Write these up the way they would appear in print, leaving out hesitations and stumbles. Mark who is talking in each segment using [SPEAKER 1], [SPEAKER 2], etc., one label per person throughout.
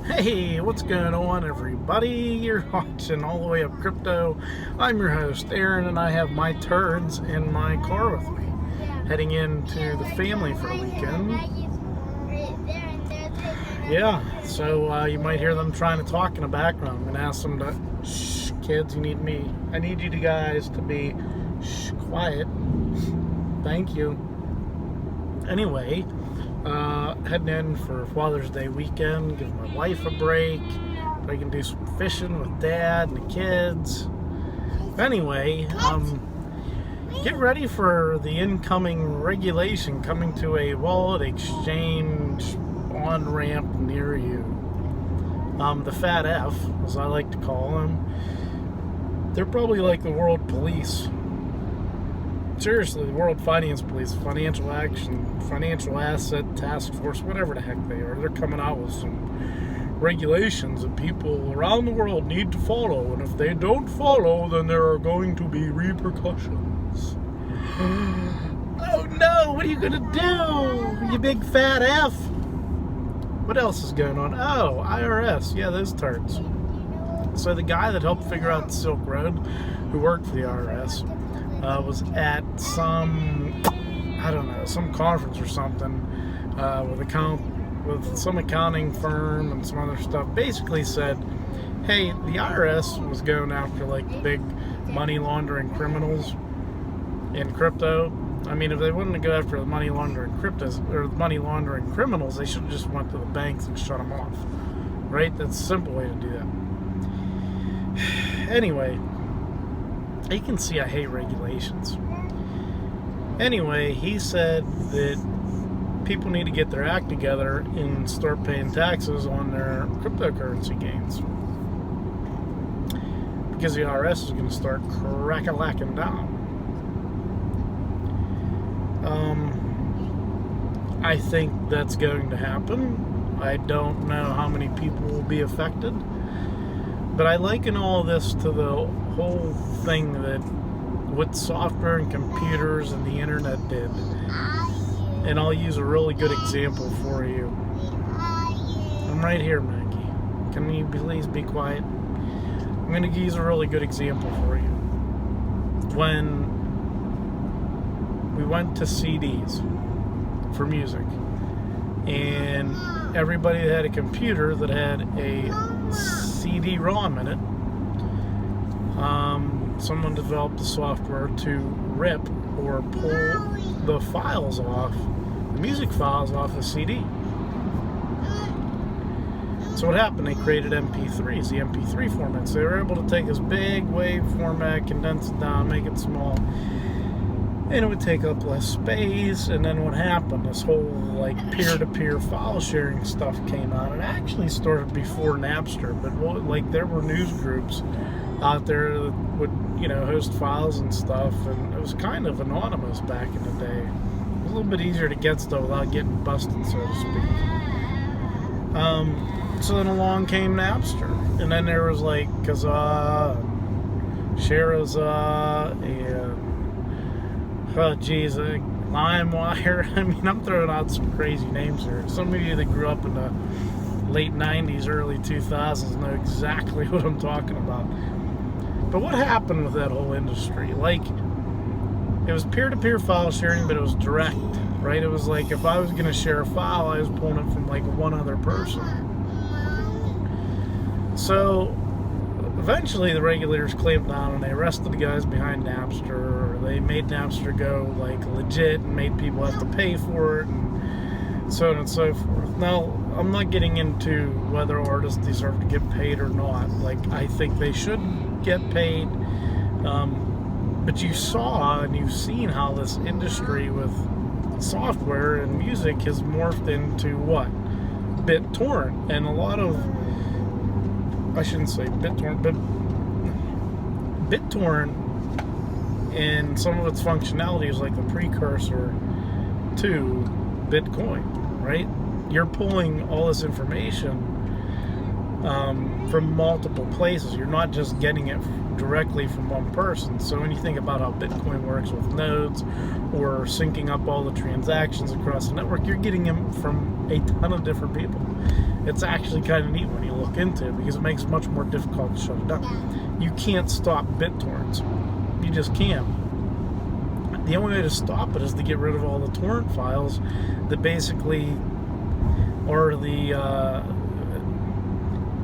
[SPEAKER 1] Hey, what's going on, everybody? You're watching All the Way Up Crypto. I'm your host, Aaron, and I have my turds in my car with me, heading into the family for the weekend. Yeah, so you might hear them trying to talk in the background. I'm going to ask them to, shh, kids, I need you guys to be, quiet. Thank you. Anyway, heading in for Father's Day weekend, give my wife a break. I can do some fishing with Dad and the kids. Anyway, get ready for the incoming regulation coming to a wallet exchange on-ramp near you. The Fat F, as I like to call them. They're probably like the world police. Seriously, the World Finance Police, Financial Action, Financial Asset Task Force, whatever the heck they are. They're coming out with some regulations that people around the world need to follow. And if they don't follow, then there are going to be repercussions. Oh no, what are you going to do, you big fat F? What else is going on? Oh, IRS. Yeah, those turds. So the guy that helped figure out the Silk Road, who worked for the IRS, was at some conference or something with some accounting firm and some other stuff. Basically said, hey, the IRS was going after like the big money laundering criminals in crypto. I mean, if they wanted to go after the money laundering criminals, they should have just went to the banks and shut them off, right? That's a simple way to do that. Anyway, you can see I hate regulations. Anyway, he said that people need to get their act together and start paying taxes on their cryptocurrency gains, because the IRS is going to start crack-a-lacking down. I think that's going to happen. I don't know how many people will be affected, but I liken all this to the whole thing that what software and computers and the internet did. And I'll use a really good example for you. I'm right here, Maggie. Can you please be quiet? I'm going to use a really good example for you. When we went to CDs for music, and everybody that had a computer that had a CD-ROM in it, someone developed the software to rip or pull the files off, the music files off the CD. So what happened? They created MP3s, the MP3 formats. They were able to take this big wave format, condense it down, make it small, and it would take up less space. And then what happened? This whole like peer-to-peer file sharing stuff came out. It actually started before Napster, but like there were news groups out there that would, host files and stuff, and it was kind of anonymous back in the day. It was a little bit easier to get stuff without getting busted, so to speak. So then along came Napster, and then there was like Kazaa, and Sharazaa, and LimeWire. I mean, I'm throwing out some crazy names here. Some of you that grew up in the late 90s, early 2000s know exactly what I'm talking about. But what happened with that whole industry? Like, it was peer-to-peer file sharing, but it was direct, right? It was like if I was going to share a file, I was pulling it from like one other person. So eventually the regulators clamped down and they arrested the guys behind Napster, or they made Napster go like legit and made people have to pay for it, and so on and so forth. Now, I'm not getting into whether artists deserve to get paid or not. Like, I think they should get paid, but you saw and you've seen how this industry with software and music has morphed into what? BitTorrent. And a lot of, I shouldn't say BitTorrent, but BitTorrent and some of its functionality is like the precursor to Bitcoin, right? You're pulling all this information from multiple places. You're not just getting it directly from one person. So when you think about how Bitcoin works with nodes or syncing up all the transactions across the network, you're getting them from a ton of different people. It's actually kind of neat when you look into it, because it makes it much more difficult to shut it down. You can't stop BitTorrents. You just can't. The only way to stop it is to get rid of all the torrent files that basically are the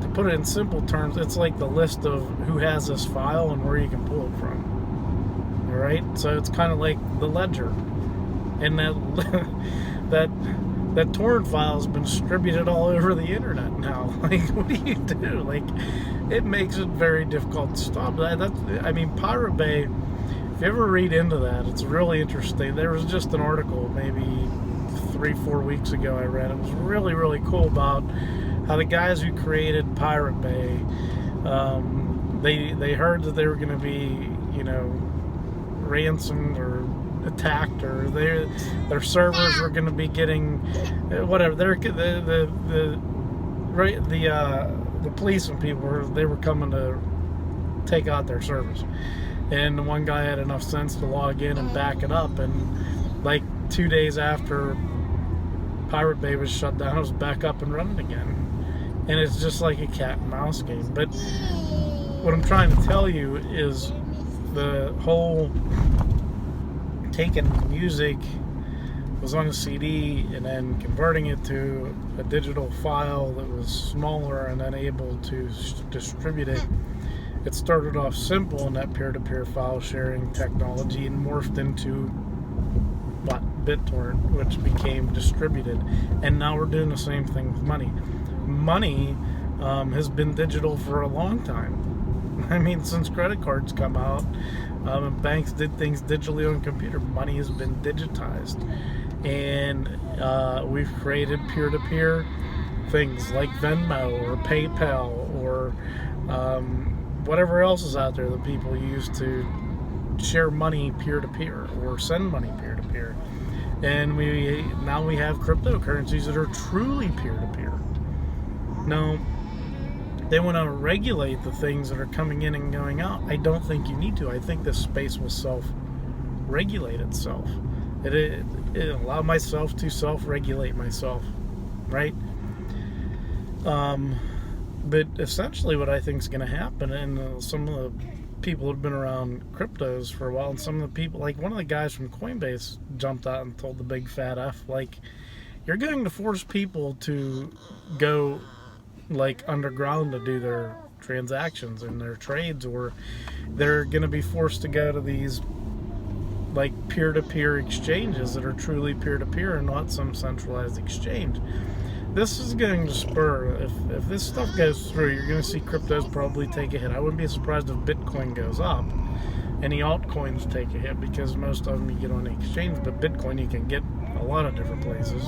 [SPEAKER 1] to put it in simple terms, it's like the list of who has this file and where you can pull it from. All right, so it's kind of like the ledger, and that torrent file has been distributed all over the internet now. Like, what do you do? Like, it makes it very difficult to stop. I mean, Pirate Bay. If you ever read into that, it's really interesting. There was just an article maybe 3-4 weeks ago I read. It was really, really cool about how the guys who created Pirate Bay, they heard that they were going to be, ransomed or attacked, or their servers were going to be getting whatever. The police and people were coming to take out their servers. And the one guy had enough sense to log in and back it up, and like 2 days after Pirate Bay was shut down, it was back up and running again. And it's just like a cat and mouse game. But what I'm trying to tell you is the whole taking music was on a CD and then converting it to a digital file that was smaller and then able to distribute it. It started off simple in that peer-to-peer file sharing technology and morphed into BitTorrent, which became distributed. And now we're doing the same thing with money. Money has been digital for a long time. I mean, since credit cards come out and banks did things digitally on a computer, money has been digitized. And we've created peer-to-peer things like Venmo or PayPal or whatever else is out there that people use to share money peer-to-peer or send money peer-to-peer. And now we have cryptocurrencies that are truly peer-to-peer. Now, they want to regulate the things that are coming in and going out. I don't think you need to. I think this space will self-regulate itself. It allow myself to self-regulate myself, right? But essentially what I think is going to happen, and some of the people who have been around cryptos for a while, and some of the people, like one of the guys from Coinbase jumped out and told the big fat F, like, you're going to force people to go like underground to do their transactions and their trades, or they're going to be forced to go to these like peer-to-peer exchanges that are truly peer-to-peer and not some centralized exchange. This is going to spur, if this stuff goes through, you're going to see cryptos probably take a hit. I wouldn't be surprised if Bitcoin goes up. Any altcoins take a hit, because most of them you get on the exchange, but Bitcoin you can get a lot of different places.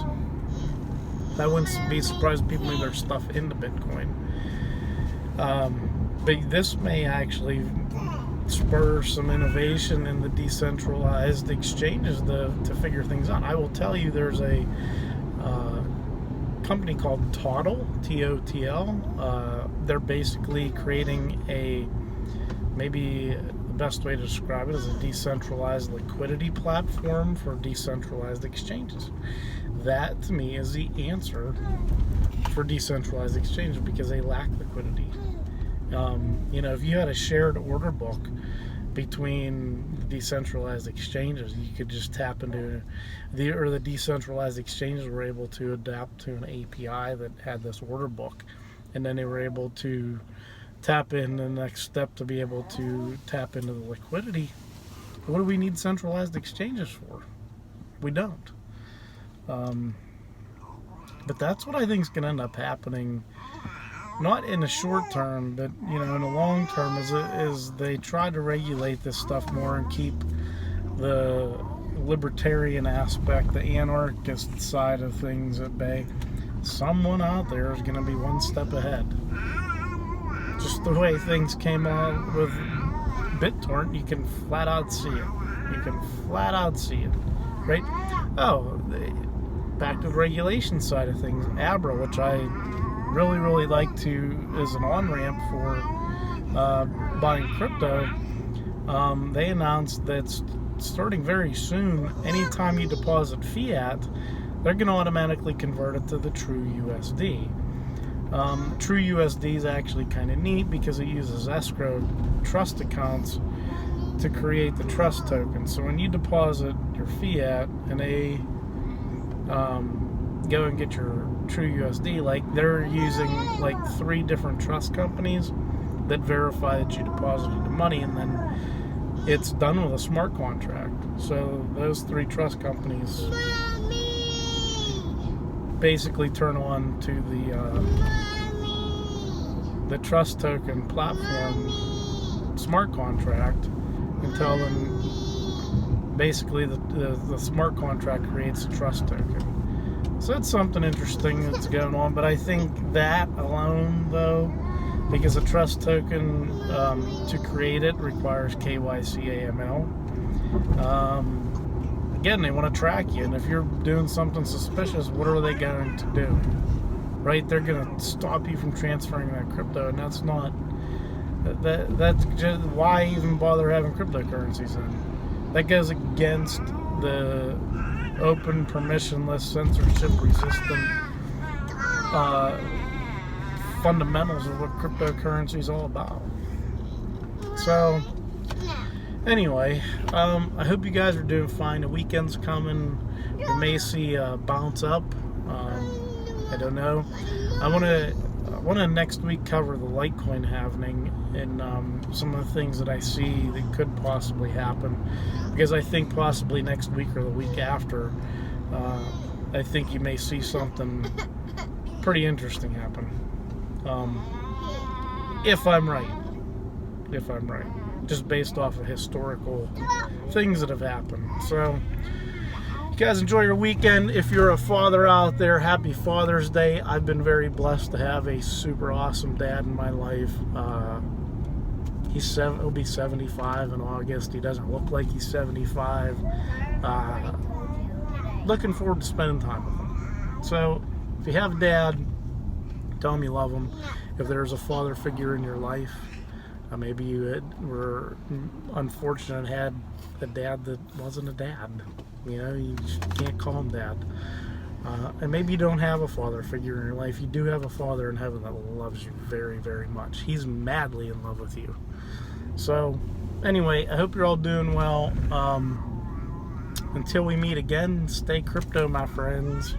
[SPEAKER 1] I wouldn't be surprised if people move their stuff into Bitcoin. But this may actually spur some innovation in the decentralized exchanges to figure things out. I will tell you, there's a company called TOTL, T-O-T-L. They're basically creating maybe the best way to describe it is a decentralized liquidity platform for decentralized exchanges. That, to me, is the answer for decentralized exchanges, because they lack liquidity. If you had a shared order book between the decentralized exchanges, you could just tap into the decentralized exchanges were able to adapt to an API that had this order book, and then they were able to tap in the next step to be able to tap into the liquidity. What do we need centralized exchanges for? We don't. But that's what I think is going to end up happening, not in the short term, but in the long term, is they try to regulate this stuff more and keep the libertarian aspect, the anarchist side of things at bay. Someone out there is going to be one step ahead. Just the way things came on with BitTorrent, you can flat out see it. Right? Back to the regulation side of things. ABRA, which I really, really like to, is an on-ramp for buying crypto, they announced that starting very soon, anytime you deposit fiat, they're going to automatically convert it to the true USD. True USD is actually kind of neat because it uses escrow trust accounts to create the trust token. So when you deposit your fiat and they go and get your true USD, like they're using like 3 different trust companies that verify that you deposited the money, and then it's done with a smart contract. So those 3 trust companies basically turn on to the trust token platform smart contract and tell them basically the smart contract creates a trust token. So that's something interesting that's going on. But I think that alone, though, because a trust token to create it requires KYC AML. Again, they want to track you, and if you're doing something suspicious, what are they going to do? Right? They're going to stop you from transferring that crypto, and that's not. That's just why even bother having cryptocurrencies in. That goes against the open, permissionless, censorship-resistant fundamentals of what cryptocurrency is all about. So, anyway, I hope you guys are doing fine. The weekend's coming. We may see a bounce up. I don't know. I want to next week cover the Litecoin halving and some of the things that I see that could possibly happen, because I think possibly next week or the week after, I think you may see something pretty interesting happen. If I'm right, just based off of historical things that have happened. So, you guys enjoy your weekend. If you're a father out there, happy Father's Day. I've been very blessed to have a super awesome dad in my life. He'll be 75 in August. He doesn't look like he's 75. Looking forward to spending time with him. So, if you have a dad, tell him you love him. If there's a father figure in your life, maybe you were unfortunate and had a dad that wasn't a dad. You know, you just can't call him dad. And maybe you don't have a father figure in your life. You do have a Father in heaven that loves you very, very much. He's madly in love with you. So, anyway, I hope you're all doing well. Until we meet again, stay crypto, my friends.